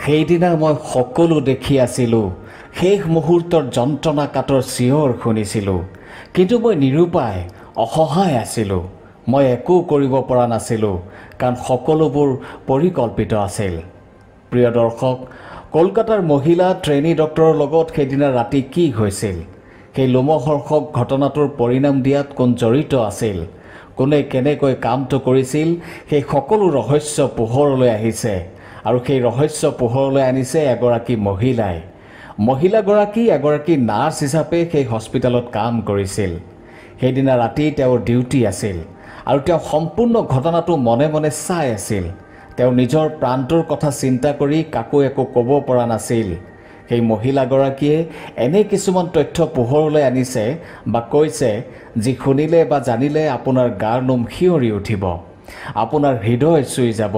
সেইদিনা মই সকলো দেখি আছিলোঁ। শেষ মুহূৰ্তৰ যন্ত্ৰণা কাতৰ চিঞৰ শুনিছিলোঁ, কিন্তু মই নিৰুপায় অসহায় আছিলোঁ। মই একো কৰিব পৰা নাছিলোঁ, কাৰণ সকলোবোৰ পৰিকল্পিত আছিল। প্ৰিয় দৰ্শক, কলকাতাৰ মহিলা ট্ৰেইনী ডক্টৰৰ লগত সেইদিনা ৰাতি কি হৈছিল, সেই লোমহৰ্ষক ঘটনাটোৰ পৰিণাম দিয়াত কোন জড়িত আছিল, কোনে কেনেকৈ কামটো কৰিছিল, সেই সকলো ৰহস্য পোহৰলৈ আহিছে। আৰু সেই ৰহস্য পোহৰলৈ আনিছে এগৰাকী মহিলাই। মহিলাগৰাকী এগৰাকী নাৰ্ছ হিচাপে সেই হস্পিটেলত কাম কৰিছিল। সেইদিনা ৰাতি তেওঁৰ ডিউটি আছিল আৰু তেওঁ সম্পূৰ্ণ ঘটনাটো মনে মনে চাই আছিল। তেওঁ নিজৰ প্ৰাণটোৰ কথা চিন্তা কৰি কাকো একো ক'ব পৰা নাছিল। সেই মহিলাগৰাকীয়ে এনে কিছুমান তথ্য পোহৰলৈ আনিছে বা কৈছে, যি শুনিলে বা জানিলে আপোনাৰ গাৰ নোম শিয়ৰি উঠিব, আপোনাৰ হৃদয় চুই যাব।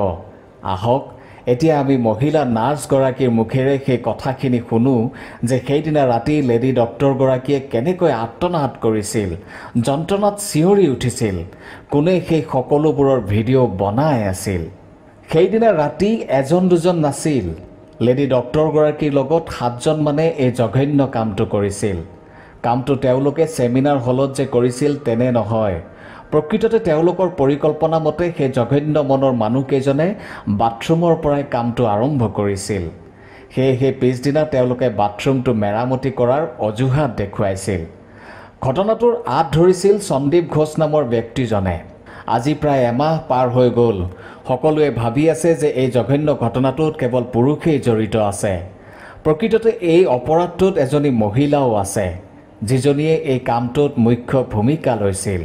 আহক এতিয়া আমি মহিলা নাৰ্ছগৰাকীৰ মুখেৰে সেই কথাখিনি শুনো, যে সেইদিনা ৰাতি লেডি ডক্টৰগৰাকীয়ে কেনেকৈ আৰ্তনাদ কৰিছিল, যন্ত্ৰণাত চিঞৰি উঠিছিল, কোনে সেই সকলোবোৰৰ ভিডিঅ' বনাই আছিল। সেইদিনা ৰাতি এজন দুজন নাছিল, লেডি ডক্টৰগৰাকীৰ লগত 7জন মানে এই জঘন্য কামটো কৰিছিল। কামটো তেওঁলোকে ছেমিনাৰ হলত যে কৰিছিল তেনে নহয়। প্ৰকৃততে তেওঁলোকৰ পৰিকল্পনা মতে সেই জঘন্য মনৰ মানুহকেইজনে বাথৰুমৰ পৰাই কামটো আৰম্ভ কৰিছিল। সেয়েহে পিছদিনা তেওঁলোকে বাথৰুমটো মেৰামতি কৰাৰ অজুহাত দেখুৱাইছিল। ঘটনাটোৰ আঁত ধৰিছিল সন্দীপ ঘোষ নামৰ ব্যক্তিজনে। আজি প্ৰায় এমাহ পাৰ হৈ গ'ল। সকলোৱে ভাবি আছে যে এই জঘন্য ঘটনাটোত কেৱল পুৰুষেই জড়িত আছে। প্ৰকৃততে এই অপৰাধটোত এজনী মহিলাও আছে, যিজনীয়ে এই কামটোত মুখ্য ভূমিকা লৈছিল।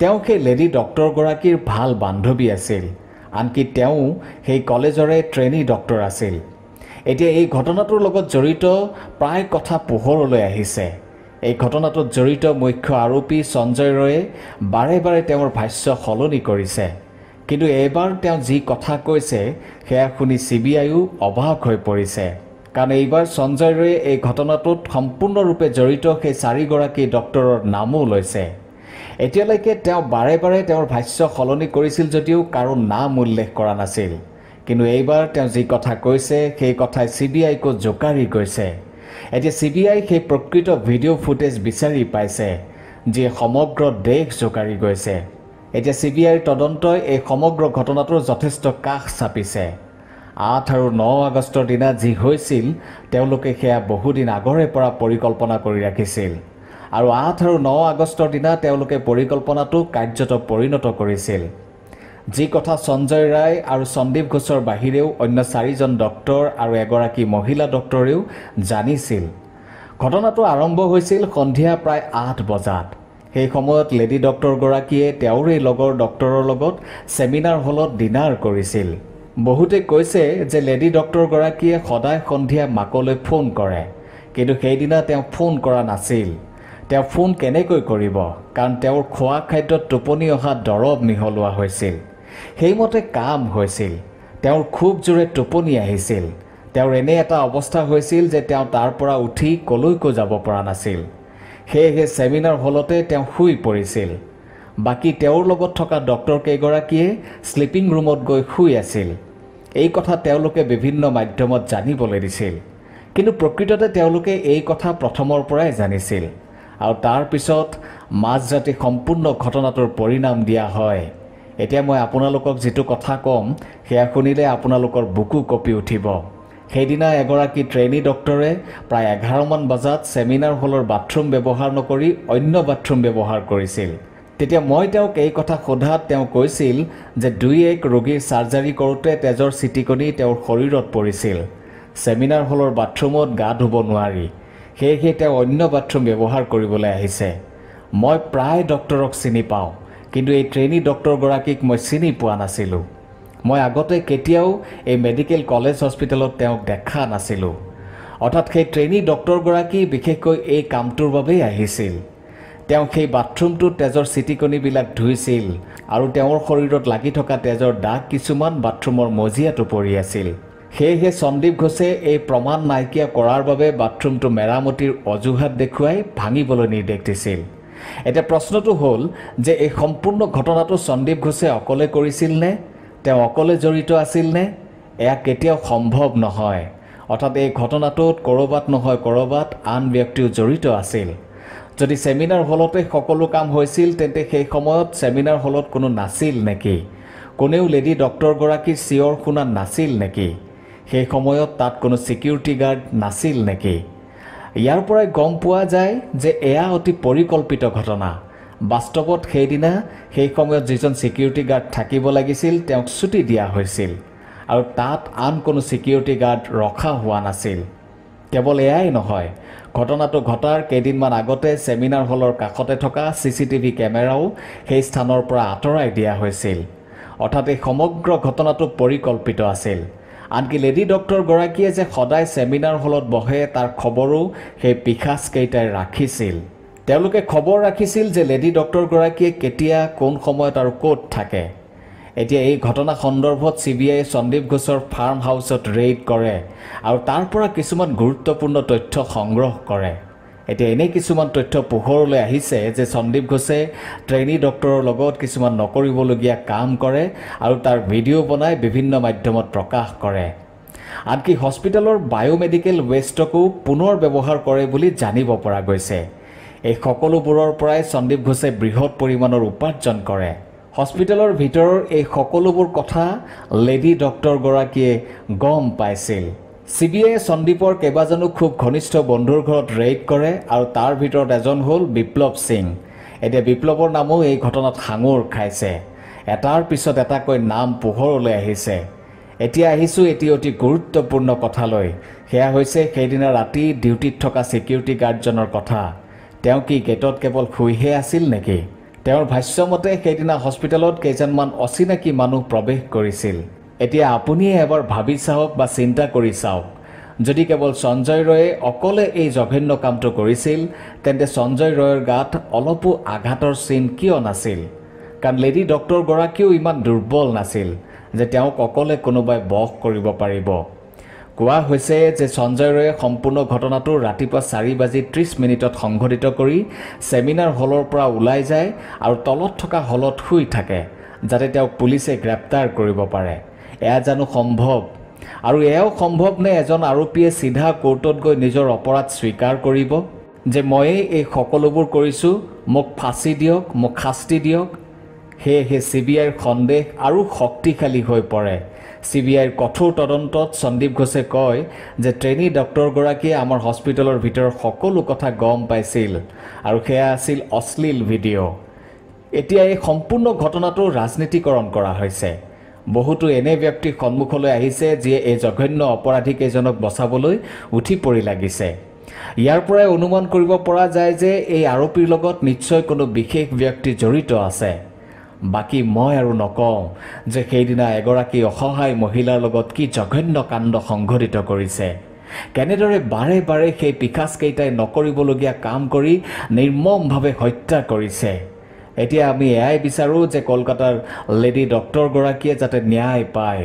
তেওঁ সেই লেডি ডক্টৰগৰাকীৰ ভাল বান্ধৱী আছিল, আনকি তেওঁ সেই কলেজৰে ট্ৰেইনী ডক্টৰ আছিল। এতিয়া এই ঘটনাটোৰ লগত জড়িত প্ৰায় কথা পোহৰলৈ আহিছে। এই ঘটনাটোত জড়িত মুখ্য আৰোপী সঞ্জয় ৰয়ে বাৰে বাৰে তেওঁৰ ভাষ্য সলনি কৰিছে, কিন্তু এইবাৰ তেওঁ যি কথা কৈছে সেয়া শুনি CBIও অবাক হৈ পৰিছে। কাৰণ এইবাৰ সঞ্জয় ৰয়ে এই ঘটনাটোত সম্পূৰ্ণৰূপে জড়িত সেই 4গৰাকী ডক্টৰৰ নামো লৈছে। এতিয়ালৈকে তেওঁ বাৰে বাৰে তেওঁৰ ভাষ্য সলনি কৰিছিল যদিও কাৰো নাম উল্লেখ কৰা নাছিল, কিন্তু এইবাৰ তেওঁ যি কথা কৈছে সেই কথাই CBIকো জোকাৰি গৈছে। এতিয়া CBI সেই প্ৰকৃত ভিডিঅ' ফুটেজ বিচাৰি পাইছে, যিয়ে সমগ্ৰ দেশ জোকাৰি গৈছে। এতিয়া CBIৰ তদন্তই এই সমগ্ৰ ঘটনাটোৰ যথেষ্ট কাষ চাপিছে। 8 আৰু 9 আগষ্টৰ দিনা যি হৈছিল, তেওঁলোকে সেয়া বহুদিন আগৰে পৰা পৰিকল্পনা কৰি ৰাখিছিল। আৰু 8 আৰু 9 আগষ্টৰ দিনা তেওঁলোকে পৰিকল্পনাটো কাৰ্যত পৰিণত কৰিছিল। যি কথা সঞ্জয় ৰায় আৰু সন্দীপ ঘোষৰ বাহিৰেও অন্য 4জন ডক্টৰ আৰু এগৰাকী মহিলা ডক্টৰেও জানিছিল। ঘটনাটো আৰম্ভ হৈছিল সন্ধিয়া প্ৰায় 8 বজাত। সেই সময়ত লেডি ডক্টৰগৰাকীয়ে তেওঁৰে লগৰ ডক্টৰৰ লগত ছেমিনাৰ হলত ডিনাৰ কৰিছিল। বহুতে কৈছে যে লেডি ডক্টৰগৰাকীয়ে সদায় সন্ধিয়া মাকলৈ ফোন কৰে, কিন্তু সেইদিনা তেওঁ ফোন কৰা নাছিল। তেওঁ ফোন কেনেকৈ কৰিব, কাৰণ তেওঁৰ খোৱা খাদ্যত টোপনি অহা দৰৱ মিহলোৱা হৈছিল। সেইমতে কাম হৈছিল। তেওঁৰ খুব জোৰে টোপনি আহিছিল। তেওঁৰ এনে এটা অৱস্থা হৈছিল যে তেওঁ তাৰ পৰা উঠি কলৈকো যাব পৰা নাছিল। সেয়েহে ছেমিনাৰ হলতে তেওঁ শুই পৰিছিল। বাকী তেওঁৰ লগত থকা ডক্টৰ কেইগৰাকীয়ে শ্লিপিং ৰুমত গৈ শুই আছিল। এই কথা তেওঁলোকে বিভিন্ন মাধ্যমত জানিবলৈ দিছিল, কিন্তু প্ৰকৃততে তেওঁলোকে এই কথা প্ৰথমৰ পৰাই জানিছিল। আৰু তাৰ পিছত মাজৰাতি সম্পূৰ্ণ ঘটনাটোৰ পৰিণাম দিয়া হয়। এতিয়া মই আপোনালোকক যিটো কথা ক'ম সেয়া শুনিলে আপোনালোকৰ বুকু কঁপি উঠিব। সেইদিনা এগৰাকী ট্ৰেইনী ডক্টৰে প্ৰায় 11মান বজাত ছেমিনাৰ হলৰ বাথৰুম ব্যৱহাৰ নকৰি অন্য বাথৰুম ব্যৱহাৰ কৰিছিল। তেতিয়া মই তেওঁক এই কথা সোধাত তেওঁ কৈছিল যে 2-1 ৰোগীৰ চাৰ্জাৰী কৰোঁতে তেজৰ ছিটিকনি তেওঁৰ শৰীৰত পৰিছিল। ছেমিনাৰ হলৰ বাথৰুমত গা ধুব নোৱাৰি, সেয়েহে তেওঁ অন্য বাথৰুম ব্যৱহাৰ কৰিবলৈ আহিছে। মই প্ৰায় ডক্টৰক চিনি পাওঁ, কিন্তু এই ট্ৰেইনী ডক্টৰগৰাকীক মই চিনি পোৱা নাছিলোঁ। মই আগতে কেতিয়াও এই মেডিকেল কলেজ হস্পিটেলত তেওঁক দেখা নাছিলোঁ। অৰ্থাৎ সেই ট্ৰেইনী ডক্টৰগৰাকী বিশেষকৈ এই কামটোৰ বাবেই আহিছিল। তেওঁ সেই বাথৰুমটোত তেজৰ ছিটিকনিবিলাক ধুইছিল আৰু তেওঁৰ শৰীৰত লাগি থকা তেজৰ দাগ কিছুমান বাথৰুমৰ মজিয়াটো পৰি আছিল। সেয়েহে সন্দীপ ঘোষে এই প্ৰমাণ নাইকিয়া কৰাৰ বাবে বাথৰুমটো মেৰামতিৰ অজুহাত দেখুৱাই ভাঙিবলৈ নিৰ্দেশ দিছিল। এতিয়া প্ৰশ্নটো হ'ল যে এই সম্পূৰ্ণ ঘটনাটো সন্দীপ ঘোষে অকলে কৰিছিল নে, তেওঁ অকলে জড়িত আছিল নে? এয়া কেতিয়াও সম্ভৱ নহয়। অৰ্থাৎ এই ঘটনাটোত ক'ৰবাত নহয় ক'ৰবাত আন ব্যক্তিও জড়িত আছিল। যদি ছেমিনাৰ হলতে সকলো কাম হৈছিল তেন্তে সেই সময়ত ছেমিনাৰ হলত কোনো নাছিল নেকি? কোনেও লেডি ডক্টৰগৰাকীৰ চিঞৰ শুনা নাছিল নেকি? সেই সময়ত তাত কোনো ছিকিউৰিটি গাৰ্ড নাছিল নেকি? ইয়াৰ পৰাই গম পোৱা যায় যে এয়া অতি পৰিকল্পিত ঘটনা। বাস্তৱত সেইদিনা সেই সময়ত যিজন ছিকিউৰিটি গাৰ্ড থাকিব লাগিছিল তেওঁক ছুটি দিয়া হৈছিল আৰু তাত আন কোনো ছিকিউৰিটি গাৰ্ড ৰখা হোৱা নাছিল। কেৱল এয়াই নহয়, ঘটনাটো ঘটাৰ কেইদিনমান আগতে ছেমিনাৰ হলৰ কাষতে থকা CCTV কেমেৰাও সেই স্থানৰ পৰা আঁতৰাই দিয়া হৈছিল। অৰ্থাৎ এই সমগ্ৰ ঘটনাটো পৰিকল্পিত আছিল। আনকি লেডি ডক্টৰগৰাকীয়ে যে সদায় ছেমিনাৰ হলত বহে তাৰ খবৰো সেই পিশাচকেইটাই ৰাখিছিল। তেওঁলোকে খবৰ ৰাখিছিল যে লেডি ডক্টৰগৰাকীয়ে কেতিয়া কোন সময়ত আৰু ক'ত থাকে। এতিয়া এই ঘটনা সন্দৰ্ভত CBI সন্দীপ ঘোষৰ ফাৰ্ম হাউচত ৰেইড কৰে আৰু তাৰ পৰা কিছুমান গুৰুত্বপূৰ্ণ তথ্য সংগ্ৰহ কৰে। এতিয়া এনে কিছুমান তথ্য পোহৰলৈ আহিছে যে সন্দীপ ঘোষে ট্ৰেইনী ডক্টৰৰ লগত কিছুমান নকৰিবলগীয়া কাম কৰে আৰু তাৰ ভিডিঅ' বনাই বিভিন্ন মাধ্যমত প্ৰকাশ কৰে। আনকি হস্পিটেলৰ বায়'মেডিকেল ৱেষ্টকো পুনৰ ব্যৱহাৰ কৰে বুলি জানিব পৰা গৈছে। এই সকলোবোৰৰ পৰাই সন্দীপ ঘোষে বৃহৎ পৰিমাণৰ উপাৰ্জন কৰে। হস্পিটেলৰ ভিতৰৰ এই সকলোবোৰ কথা লেডি ডক্টৰগৰাকীয়ে গম পাইছিল। CBI সন্দীপৰ কেইবাজনো খুব ঘনিষ্ঠ বন্ধুৰ ঘৰত ৰেইড কৰে আৰু তাৰ ভিতৰত এজন হ'ল বিপ্লৱ সিং। এতিয়া বিপ্লৱৰ নামো এই ঘটনাত সাঙুৰ খাইছে। এটাৰ পিছত এটাকৈ নাম পোহৰলৈ আহিছে। এতিয়া আহিছোঁ এটি অতি গুৰুত্বপূৰ্ণ কথালৈ। সেয়া হৈছে সেইদিনা ৰাতি ডিউটিত থকা ছিকিউৰিটি গাৰ্ডজনৰ কথা। তেওঁ কি গেটত কেৱল শুইহে আছিল নেকি? তেওঁৰ ভাষ্যমতে সেইদিনা হস্পিটেলত কেইজনমান অচিনাকি মানুহ প্ৰৱেশ কৰিছিল। এতিয়া আপুনিয়ে এবাৰ ভাবি চাওক বা চিন্তা কৰি চাওক, যদি কেৱল সঞ্জয় ৰয়ে অকলে এই জঘন্য কামটো কৰিছিল তেন্তে সঞ্জয় ৰয়ৰ গাত অলপো আঘাতৰ চিন কিয় নাছিল? কাৰণ লেডি ডক্টৰগৰাকীও ইমান দুৰ্বল নাছিল যে তেওঁক অকলে কোনোবাই বশ কৰিব পাৰিব। কোৱা হৈছে যে সঞ্জয় ৰয়ে সম্পূৰ্ণ ঘটনাটো ৰাতিপুৱা 4:30 সংঘটিত কৰি ছেমিনাৰ হলৰ পৰা ওলাই যায় আৰু তলত থকা হলত শুই থাকে যাতে তেওঁক পুলিচে গ্ৰেপ্তাৰ কৰিব পাৰে। এয়া জানো সম্ভৱ? আৰু এয়াও সম্ভৱ নে এজন আৰোপীয়ে চিধা কোৰ্টত গৈ নিজৰ অপৰাধ স্বীকাৰ কৰিব যে ময়েই এই সকলোবোৰ কৰিছোঁ, মোক ফাঁচি দিয়ক, মোক শাস্তি দিয়ক? সেয়েহে CBIৰ সন্দেহ আৰু শক্তিশালী হৈ পৰে। CBIৰ কঠোৰ তদন্তত সন্দীপ ঘোষে কয় যে ট্ৰেইনী ডক্টৰগৰাকীয়ে আমাৰ হস্পিটেলৰ ভিতৰৰ সকলো কথা গম পাইছিল আৰু সেয়া আছিল অশ্লীল ভিডিঅ'। এতিয়া এই সম্পূৰ্ণ ঘটনাটো ৰাজনীতিকৰণ কৰা হৈছে। বহুতো এনে ব্যক্তি সন্মুখলৈ আহিছে যিয়ে এই জঘন্য অপৰাধীকেইজনক বচাবলৈ উঠি পৰি লাগিছে। ইয়াৰ পৰাই অনুমান কৰিব পৰা যায় যে এই আৰোপীৰ লগত নিশ্চয় কোনো বিশেষ ব্যক্তি জড়িত আছে। বাকী মই আৰু নকওঁ যে সেইদিনা এগৰাকী অসহায় মহিলাৰ লগত কি জঘন্য কাণ্ড সংঘটিত কৰিছে, কেনেদৰে বাৰে বাৰে সেই পিশাচকেইটাই নকৰিবলগীয়া কাম কৰি নিৰ্মমভাৱে হত্যা কৰিছে। এতিয়া আমি এয়াই বিচাৰোঁ যে কলকাতাৰ লেডি ডক্টৰগৰাকীয়ে যাতে ন্যায় পায়।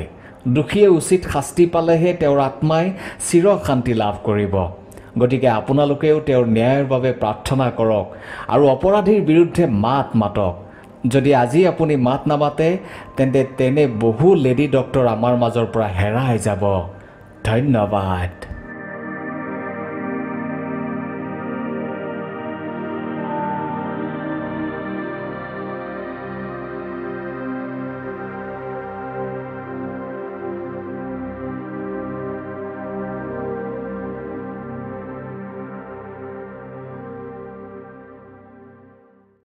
দোষীয়ে উচিত শাস্তি পালেহে তেওঁৰ আত্মাই চিৰশান্তি লাভ কৰিব। গতিকে আপোনালোকেও তেওঁৰ ন্যায়ৰ বাবে প্ৰাৰ্থনা কৰক আৰু অপৰাধীৰ বিৰুদ্ধে মাত মাতক। যদি আজি আপুনি মাত নামাতে তেন্তে তেনে বহু লেডি ডক্টৰ আমাৰ মাজৰ পৰা হেৰাই যাব। ধন্যবাদ।